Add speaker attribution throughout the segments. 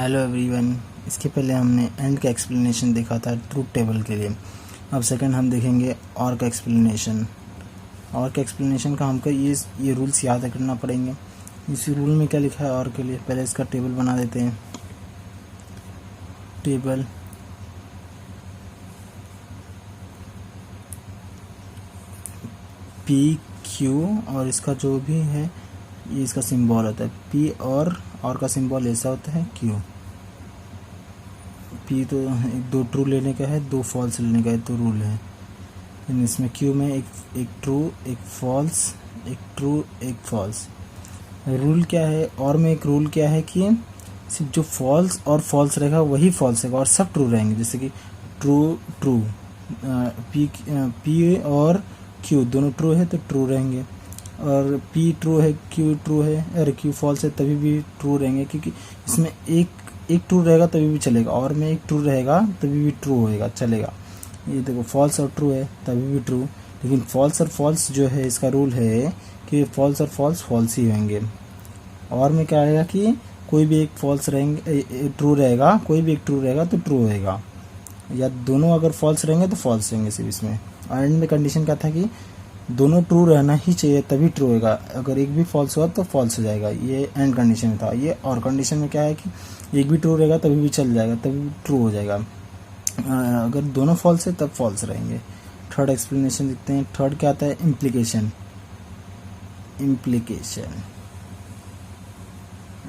Speaker 1: Hello everyone. इसके पहले हमने एंड का एक्सप्लेनेशन देखा था ट्रूथ टेबल के लिए। अब सेकंड हम देखेंगे और का एक्सप्लेनेशन। और का एक्सप्लेनेशन का हमको ये रूल्स याद करना पड़ेंगे। इस रूल में क्या लिखा है और के लिए, पहले इसका टेबल बना देते हैं। टेबल पी क्यू और इसका जो भी है ये इसका सिंबल होता है पी और का सिंबल ऐसा होता है क्यू। पी तो दो ट्रू लेने का है, दो फॉल्स लेने का है, तो रूल है। इसमें क्यू में एक ट्रू एक फॉल्स, एक ट्रू एक फॉल्स। रूल क्या है और में एक रूल क्या है कि सिर्फ जो फॉल्स और फॉल्स रहेगा वही फॉल्स रहेगा और सब ट्रू रहेंगे। जैसे कि ट्रू ट्रू पी और क्यू दोनों ट्रू है तो ट्रू रहेंगे, और पी ट्रू है क्यू ट्रू है और क्यू फॉल्स है तभी भी ट्रू रहेंगे, क्योंकि इसमें एक ट्रू रहेगा तभी भी चलेगा और में एक ट्रू रहेगा तभी भी ट्रू होएगा चलेगा। ये देखो फॉल्स और ट्रू है तभी भी ट्रू, लेकिन फॉल्स और फॉल्स जो है इसका रूल है कि फॉल्स और फॉल्स फॉल्स ही होंगे। और में क्या रहेगा कि कोई भी एक फॉल्स रहेंगे ट्रू रहेगा, कोई भी एक ट्रू रहेगा तो ट्रू होएगा, या दोनों अगर फॉल्स रहेंगे तो फॉल्स रहेंगे सिर्फ इसमें। और एंड में कंडीशन क्या था कि दोनों ट्रू रहना ही चाहिए तभी ट्रू होगा, अगर एक भी फॉल्स हुआ तो फॉल्स हो जाएगा। ये एंड कंडीशन में था। ये और कंडीशन में क्या है कि एक भी ट्रू रहेगा तभी भी चल जाएगा, तभी ट्रू हो जाएगा। अगर दोनों फॉल्स है तब फॉल्स रहेंगे। थर्ड एक्सप्लेनेशन देखते हैं। थर्ड क्या आता है, इम्प्लीकेशन।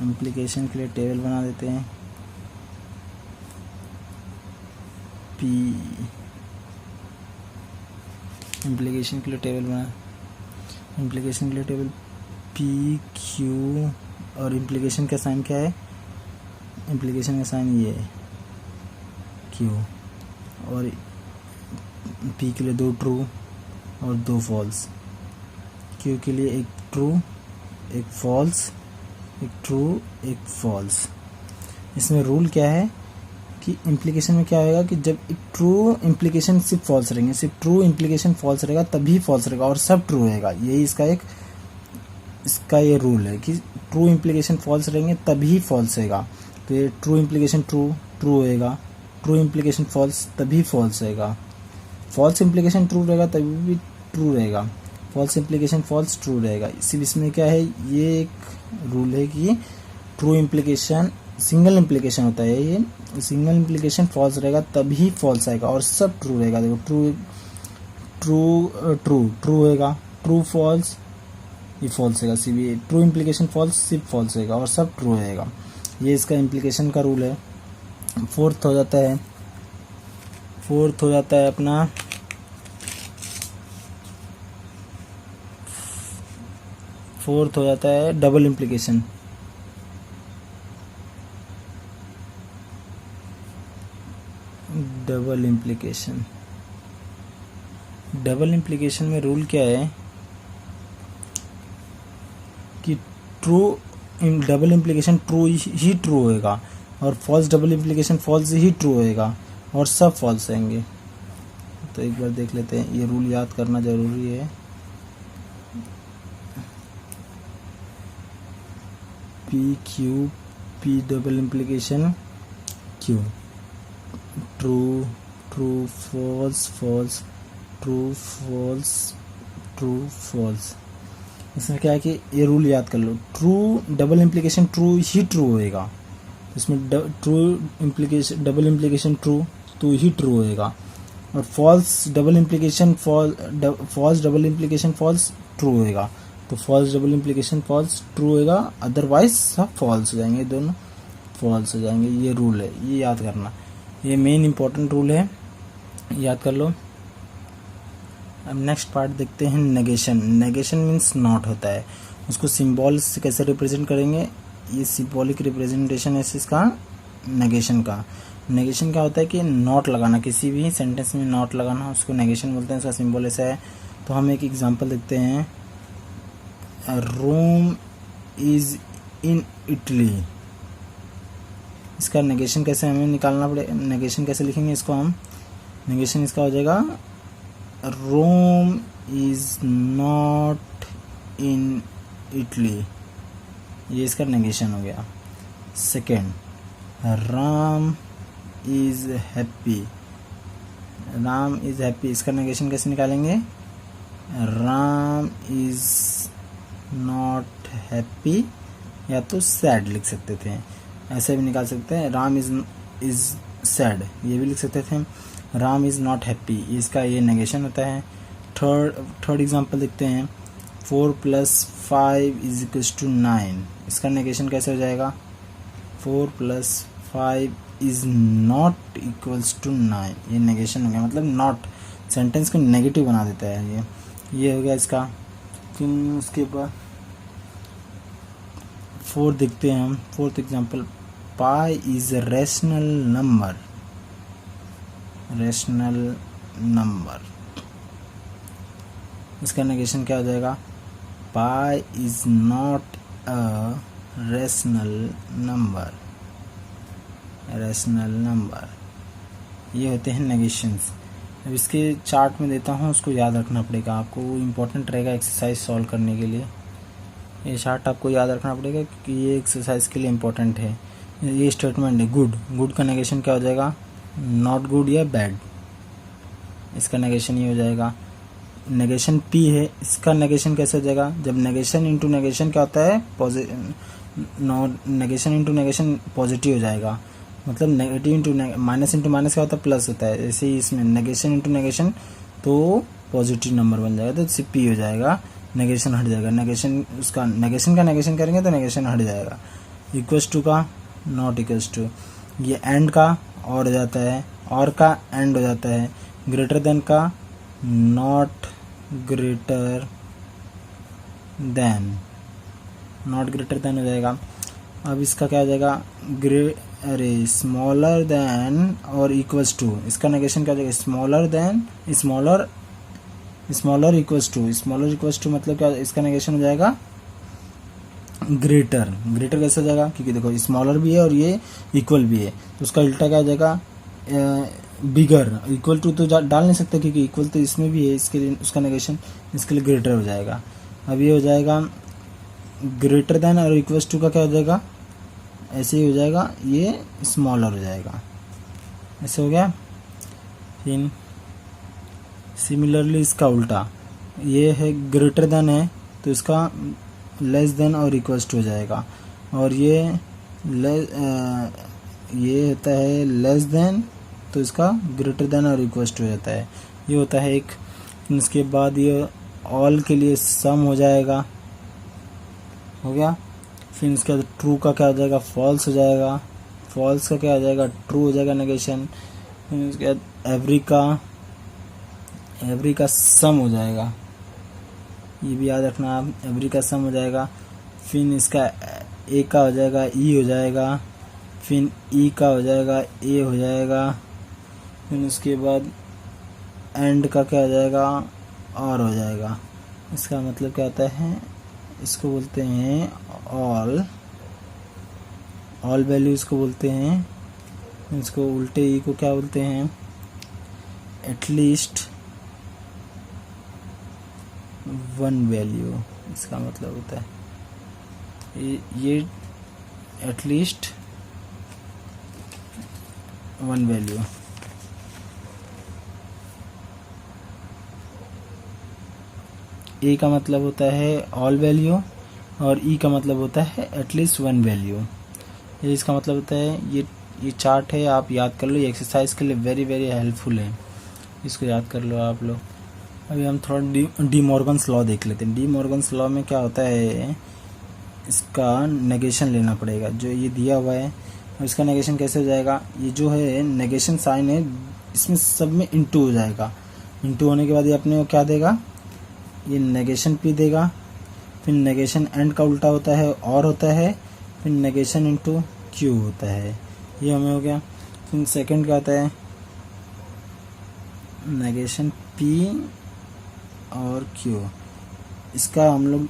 Speaker 1: इम्प्लीकेशन के लिए टेबल बना देते हैं। पी इम्प्लीकेशन के लिए टेबल पी क्यू, और इम्प्लीकेशन का साइन क्या है, इम्प्लीकेशन का साइन ये है क्यू, और पी के लिए दो ट्रू और दो फॉल्स, क्यू के लिए एक ट्रू एक फॉल्स, एक ट्रू एक फॉल्स। इसमें रूल क्या है कि इम्प्लीकेशन में क्या होगा कि जब एक ट्रू इम्प्लीकेशन सिर्फ फॉल्स रहेंगे, सिर्फ ट्रू इम्प्लीकेशन फॉल्स रहेगा तभी फॉल्स रहेगा और सब ट्रू रहेगा। यही इसका ये रूल है कि ट्रू इम्प्लीकेशन फॉल्स रहेंगे तभी फॉल्स रहेगा। तो ये ट्रू इम्प्लीकेशन ट्रू होएगा, ट्रू इम्प्लीकेशन फॉल्स तभी फॉल्स रहेगा, फॉल्स इम्प्लीकेशन ट्रू रहेगा तभी भी ट्रू रहेगा, फॉल्स इम्प्लीकेशन फॉल्स ट्रू रहेगा। सिर्फ इसमें क्या है, ये एक रूल है कि ट्रू इम्प्लीकेशन सिंगल इम्प्लीकेशन होता है, ये सिंगल इम्प्लीकेशन फॉल्स रहेगा तभी फॉल्स आएगा और सब ट्रू रहेगा। देखो ट्रू होएगा, ट्रू फॉल्स ये फॉल्स रहेगा, सिर्फ ट्रू इम्प्लीकेशन फॉल्स सिर्फ फॉल्स रहेगा और सब ट्रू रहेगा। ये इसका इम्प्लीकेशन का रूल है। फोर्थ हो जाता है अपना डबल इम्प्लीकेशन। डबल इम्प्लीकेशन में रूल क्या है कि ट्रू डबल इम्प्लीकेशन ट्रू ही ट्रू होएगा और फॉल्स डबल इम्प्लीकेशन फॉल्स ही ट्रू होएगा और सब फॉल्स रहेंगे। तो एक बार देख लेते हैं, ये रूल याद करना जरूरी है। P Q P double implication Q, true true false false true false. इसमें क्या है कि ये रूल याद कर लो, ट्रू डबल इम्प्लीकेशन ट्रू ही ट्रू होएगा, इसमें डबल इम्प्लीकेशन ट्रू तो ही ट्रू होएगा, और false double implication false true होएगा, तो false double implication false true होएगा, अदरवाइज सब फॉल्स हो जाएंगे, दोनों फॉल्स हो जाएंगे। ये रूल है, ये याद करना, ये मेन इंपॉर्टेंट रूल है, याद कर लो। अब नेक्स्ट पार्ट देखते हैं, नेगेशन मीन्स नॉट होता है, उसको सिंबल से कैसे रिप्रेजेंट करेंगे, ये सिंबॉलिक रिप्रेजेंटेशन है इसका नेगेशन का। नेगेशन क्या होता है कि नॉट लगाना, किसी भी सेंटेंस में नॉट लगाना, उसको नेगेशन बोलते हैं। उसका सिंबल ऐसा है। तो हम एक एग्जांपल देखते हैं, रोम इज इन इटली। इसका नेगेशन कैसे हमें निकालना पड़ेगा, नेगेशन कैसे लिखेंगे इसको हम, नेगेशन इसका हो जाएगा रोम इज नॉट इन इटली, ये इसका नेगेशन हो गया। Second, Ram is happy, Ram is happy, इसका नेगेशन कैसे निकालेंगे? राम इज नॉट हैप्पी, या तो सैड लिख सकते थे, ऐसे भी निकाल सकते हैं। राम इज सैड, ये भी लिख सकते थे। राम इज नॉट हैप्पी, इसका ये नेगेशन होता है। थर्ड एग्जांपल देखते हैं। 4 + 5 = 9, इसका नेगेशन कैसे हो जाएगा? 4 + 5 इज नॉट इक्वल्स टू 9, ये नेगेशन हो गया, मतलब नॉट सेंटेंस को नेगेटिव बना देता है ये हो गया इसका। फिर उसके बाद 4 देखते हैं हम। 4th example, pi is rational number, rational number, इसका नेगेशन क्या हो जाएगा? Pi is not a rational number, rational number, ये होते हैं नेगेशंस। अब इसके चार्ट में देता हूँ, उसको याद रखना पड़ेगा आपको, वो इम्पोर्टेंट रहेगा एक्सरसाइज सॉल्व करने के लिए। ये चार्ट आपको याद रखना पड़ेगा क्योंकि ये एक्सरसाइज के लिए इम्पोर्टेंट है। ये स्टेटमेंट है गुड, गुड का नेगेशन क्या हो जाएगा? नॉट गुड या बैड, इसका नेगेशन ये हो जाएगा। नेगेशन पी है, इसका नेगेशन कैसे हो जाएगा? जब नेगेशन इंटू नेगेशन क्या होता है? नेगेशन इंटू नेगेशन पॉजिटिव हो जाएगा, मतलब negative into minus into minus क्या होता है? प्लस होता है। ऐसे ही इसमें नेगेशन इंटू नेगेशन तो पॉजिटिव नंबर बन जाएगा, तो इससे पी हो जाएगा, नेगेशन हट जाएगा। नेगेशन उसका नेगेशन का नेगेशन करेंगे तो नेगेशन हट जाएगा। इक्वल्स टू का नॉट इक्वल्स टू, ये एंड का और हो जाता है, और का एंड हो जाता है। ग्रेटर देन का not greater than, not greater than हो जाएगा। अब इसका क्या हो जाएगा? स्मॉलर देन और इक्वल्स टू, इसका नेगेशन क्या हो जाएगा? Smaller than, smaller equals to, smaller equals to मतलब क्या? इसका नेगेशन हो जाएगा ग्रेटर। ग्रेटर कैसे हो जाएगा? क्योंकि देखो स्मॉलर भी है और ये इक्वल भी है, तो उसका उल्टा क्या हो जाएगा? बिगर। इक्वल टू तो डाल नहीं सकते क्योंकि इक्वल तो इसमें भी है, इसके लिए उसका नेगेशन इसके लिए ग्रेटर हो जाएगा। अब ये हो जाएगा ग्रेटर देन और इक्वल्स टू का क्या हो जाएगा? ऐसे ही हो जाएगा, ये स्मॉलर हो जाएगा, ऐसे हो गया। फिर सिमिलरली इसका उल्टा, ये है ग्रेटर देन है तो इसका लेस देन और इक्वल्स टू हो जाएगा, और ये होता है लेस देन तो इसका ग्रेटर देन और इक्वल्स टू हो जाता है, ये होता है एक। इसके बाद ये ऑल के लिए सम हो जाएगा, हो गया। फिर इसके बाद ट्रू का क्या हो जाएगा? फॉल्स हो जाएगा, फॉल्स का क्या हो जाएगा? ट्रू हो जाएगा नेगेशन। फिर इसके बाद एवरी का सम हो जाएगा, ये भी याद रखना आप, एवरी का सम हो जाएगा। फिर इसका ए का हो जाएगा, ई हो जाएगा, फिर ई का हो जाएगा, ए हो जाएगा। फिर उसके बाद एंड का क्या हो जाएगा? और हो जाएगा। इसका मतलब क्या होता है? इसको बोलते हैं ऑल वैल्यू इसको बोलते हैं। इसको उल्टे ई को क्या बोलते हैं? एटलीस्ट वन वैल्यू, इसका मतलब होता है ये एटलीस्ट वन वैल्यू। ए का मतलब होता है ऑल वैल्यू और ई का मतलब होता है एटलीस्ट वन वैल्यू। ये इसका मतलब होता है। ये चार्ट है, आप याद कर लो, ये एक्सरसाइज के लिए वेरी वेरी हेल्पफुल है, इसको याद कर लो आप लोग। अभी हम थोड़ा डी मॉर्गन्स लॉ देख लेते हैं। डी मॉर्गन्स लॉ में क्या होता है? इसका नेगेशन लेना पड़ेगा, जो ये दिया हुआ है। और इसका नेगेशन कैसे हो जाएगा? ये जो है नेगेशन साइन है, इसमें सब में इंटू हो जाएगा। इंटू होने के बाद ये अपने को क्या देगा? ये नेगेशन पी देगा। फिर नेगेशन एंड का उल्टा होता है और होता है, फिर नेगेशन इंटू क्यू होता है, ये हमें हो गया। फिर सेकंड क्या होता है? नेगेशन पी और क्यू। इसका हम लोग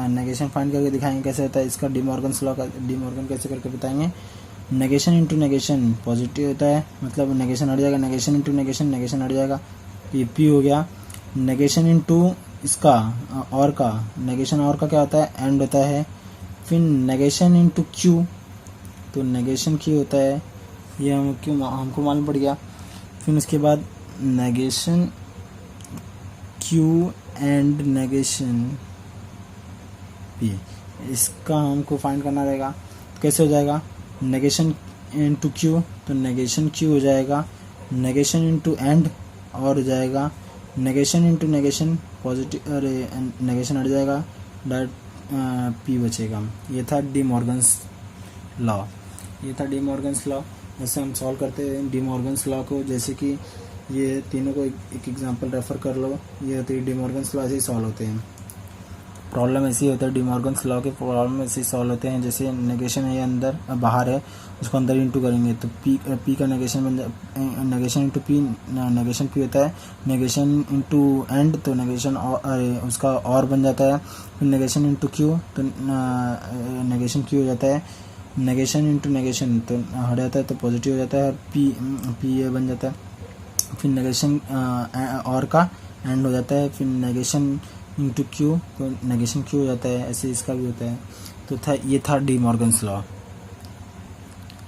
Speaker 1: नेगेशन फाइंड करके दिखाएंगे कैसे होता है। इसका डी मॉर्गन कैसे करके बताएंगे। नेगेशन इंटू नेगेशन पॉजिटिव होता है, मतलब नेगेशन हट जाएगा। नेगेशन इंटू नेगेशन, नेगेशन हट जाएगा, ये पी हो गया। नेगेशन इंटू इसका और का, नेगेशन और का क्या होता है? एंड होता है। फिर नेगेशन इंटू क्यू, तो नेगेशन क्यू होता है, ये हमको मालूम पड़ गया। फिर उसके बाद negation Q and negation P, इसका हमको फाइंड करना रहेगा। तो कैसे हो जाएगा, नेगेशन इनटू क्यू, तो नेगेशन क्यू हो जाएगा, नेगेशन इनटू एंड और हो जाएगा नेगेशन इनटू नेगेशन पॉजिटिव, अरे नेगेशन हट जाएगा, डॉट पी बचेगा। ये था डी मॉर्गन्स लॉ, ये था डी मॉर्गन्स लॉ। जैसे हम सॉल्व करते हैं डी मॉर्गन्स लॉ को, जैसे कि ये तीनों को एक एग्जांपल रेफर कर लो, ये होती है डी मॉर्गन्स लॉ, ऐसे ही सॉल्व होते हैं। प्रॉब्लम ऐसी होता है डी मॉर्गन्स लॉ के प्रॉब्लम ऐसे ही सॉल्व होते हैं। जैसे नेगेशन है अंदर बाहर है, उसको अंदर इंटू करेंगे तो पी का नेगेशन बन जाए, negation into P, negation P होता है, नेगेशन इंटू एंड तो नेगेशन उसका और बन जाता है। फिर नेगेशन इंटू क्यू तो नेगेशन क्यू हो जाता है, नेगेशन इंटू नेगेशन तो हट जाता है तो पॉजिटिव हो जाता है, पी ए बन जाता है। फिर नेगेशन और का एंड हो जाता है, फिर नेगेशन इंटू क्यू तो नेगेशन क्यू हो जाता है, ऐसे इसका भी होता है। तो ये था डी मॉर्गन्स लॉ।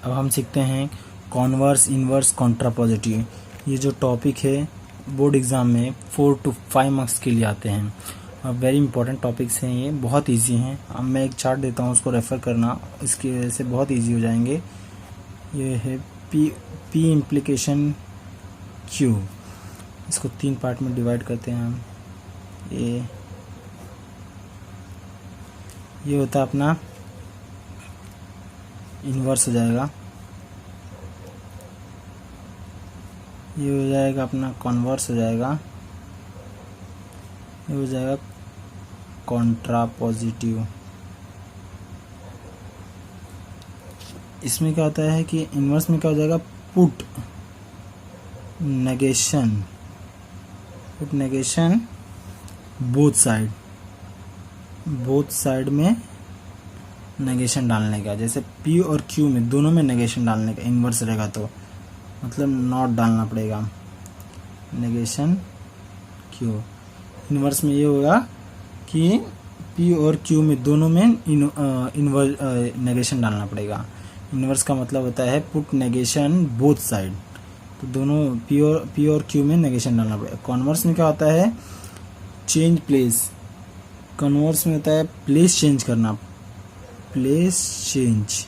Speaker 1: अब हम सीखते हैं कॉन्वर्स, इन्वर्स, कॉन्ट्रापॉजिटिव। ये जो टॉपिक है बोर्ड एग्ज़ाम में 4 to 5 मार्क्स के लिए आते हैं, वेरी इंपॉर्टेंट टॉपिक्स हैं, ये बहुत इजी हैं। अब मैं एक चार्ट देता हूँ, उसको रेफ़र करना, इसकी वजह से बहुत इजी हो जाएंगे। ये है पी इम्प्लीकेशन क्यू, इसको 3 पार्ट में डिवाइड करते हैं हम। ये होता है अपना इन्वर्स हो जाएगा, ये हो जाएगा अपना कॉन्वर्स हो जाएगा, ये हो जाएगा कॉन्ट्रापॉजिटिव। इसमें क्या होता है कि इन्वर्स में क्या हो जाएगा, पुट नेगेशन बोथ साइड में नेगेशन डालने का। जैसे पी और क्यू में दोनों में नेगेशन डालने का, इन्वर्स रहेगा तो मतलब नॉट डालना पड़ेगा, नेगेशन क्यू। इन्वर्स में ये होगा कि पी और क्यू में दोनों में नेगेशन डालना पड़ेगा। इन्वर्स का मतलब होता है पुट नेगेशन बोथ साइड, तो दोनों पी और क्यू में नेगेशन डालना पड़ेगा। कॉन्वर्स में क्या होता है, चेंज प्लेस, कन्वर्स में होता है प्लेस चेंज करना, प्लेस चेंज।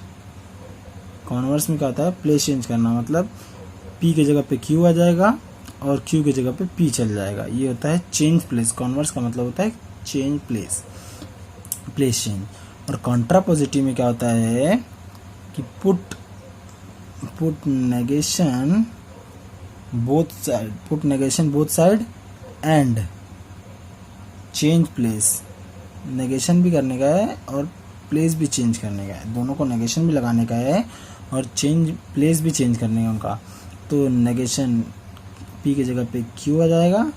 Speaker 1: कॉन्वर्स में क्या होता है, प्लेस चेंज करना, मतलब पी के जगह पे क्यू आ जाएगा और क्यू के जगह पे पी चल जाएगा, ये होता है चेंज प्लेस। कॉन्वर्स का मतलब होता है चेंज प्लेस चेंज। और कॉन्ट्रापॉजिटिव में क्या होता है कि put negation both side and change place, negation भी करने का है और प्लेस भी चेंज करने का है, दोनों को नेगेशन भी लगाने का है और प्लेस भी चेंज करने का उनका। तो नेगेशन पी की जगह पे क्यू आ जाएगा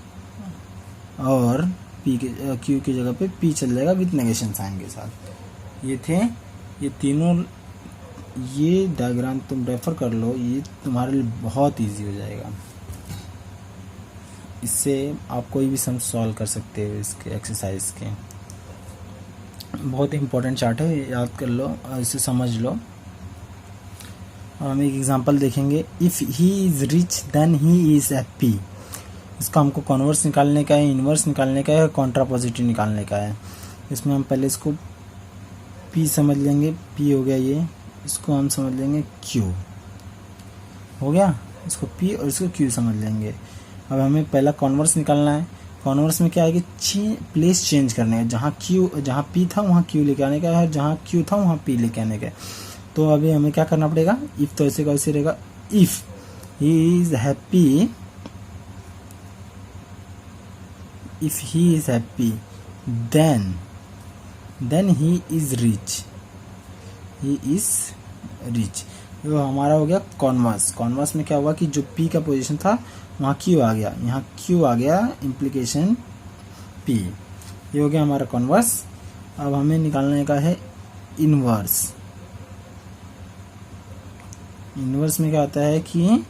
Speaker 1: और क्यू की जगह पे पी चल जाएगा विथ नेगेशन साइन के साथ। ये तीनों, ये डायग्राम तुम रेफर कर लो, ये तुम्हारे लिए बहुत इजी हो जाएगा। इससे आप कोई भी सम सॉल्व कर सकते हो इसके एक्सरसाइज के। बहुत इंपॉर्टेंट चार्ट है, याद कर लो, इसे समझ लो। और हम एक एग्जांपल देखेंगे, if he is rich then he is happy. इसका हमको कॉन्वर्स निकालने का है, इन्वर्स निकालने का है, कॉन्ट्रापॉजिटिव निकालने का है। इसमें हम पहले इसको पी समझ लेंगे, पी हो गया ये, इसको हम समझ लेंगे क्यू हो गया, इसको पी और इसको क्यू समझ लेंगे। अब हमें पहला कॉन्वर्स निकालना है। कॉन्वर्स में क्या है कि प्लेस चेंज करने है, जहाँ पी था वहाँ क्यू लेके आने का है, जहाँ क्यू था वहाँ पी लेके आने का है। तो अभी हमें क्या करना पड़ेगा, इफ तो ऐसे का वैसे रहेगा, if he is happy, then he is rich, ये हमारा हो गया कॉन्वर्स। कॉन्वर्स में क्या हुआ कि जो पी का पोजीशन था वहाँ क्यू आ गया, यहाँ क्यू आ गया, इम्प्लीकेशन पी, ये हो गया हमारा कॉन्वर्स। अब हमें निकालने का है इनवर्स। इनवर्स में क्या होता है कि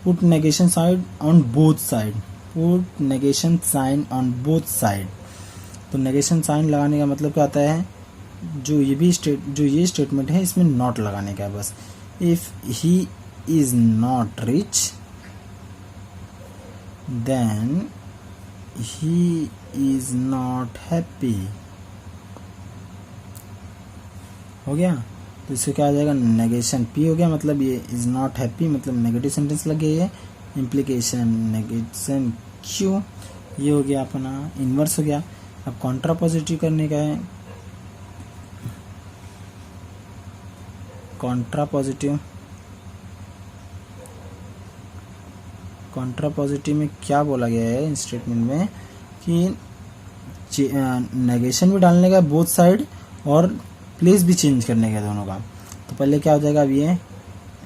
Speaker 1: put negation sign on both side. तो नेगेशन साइन लगाने का मतलब क्या होता है जो ये स्टेटमेंट है इसमें नॉट लगाने का है बस। If he is not rich then he is not happy. हो गया। तो इससे क्या आ जाएगा, नेगेशन पी हो गया, मतलब ये इज नॉट हैप्पी मतलब नेगेटिव सेंटेंस लग गया ये। इम्प्लीकेशन नेगेशन क्यू, ये हो गया अपना इनवर्स हो गया। अब कॉन्ट्रा पॉजिटिव करने का है। कॉन्ट्रा पॉजिटिव में क्या बोला गया है स्टेटमेंट में कि नेगेशन भी डालने का बोथ साइड और प्लेस भी चेंज करने का दोनों का। तो पहले क्या हो जाएगा,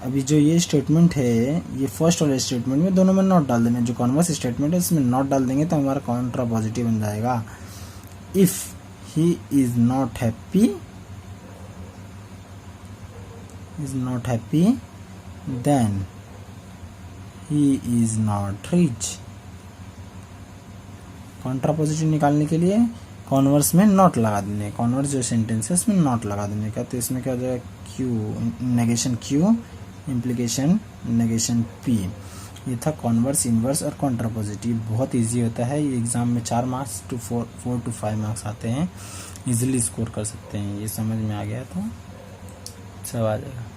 Speaker 1: अभी जो ये स्टेटमेंट है ये फर्स्ट वाले स्टेटमेंट में दोनों में नॉट डाल देना। जो कॉन्वर्स स्टेटमेंट है उसमें नॉट डाल देंगे तो हमारा कॉन्ट्रा पॉजिटिव बन जाएगा। If he is not happy then he is not rich. Contrapositive निकालने के लिए कॉन्वर्स में नॉट लगा देने, कॉन्वर्स जो सेंटेंस है उसमें नॉट लगा देने का। तो इसमें क्या हो जाएगा, Q negation Q implication negation P. ये था कॉन्वर्स, इनवर्स और कॉन्ट्रा पॉजिटिव। बहुत इजी होता है ये, एग्जाम में 4 मार्क्स टू 4 to 5 मार्क्स आते हैं, इजीली स्कोर कर सकते हैं। ये समझ में आ गया तो सब आ जाएगा।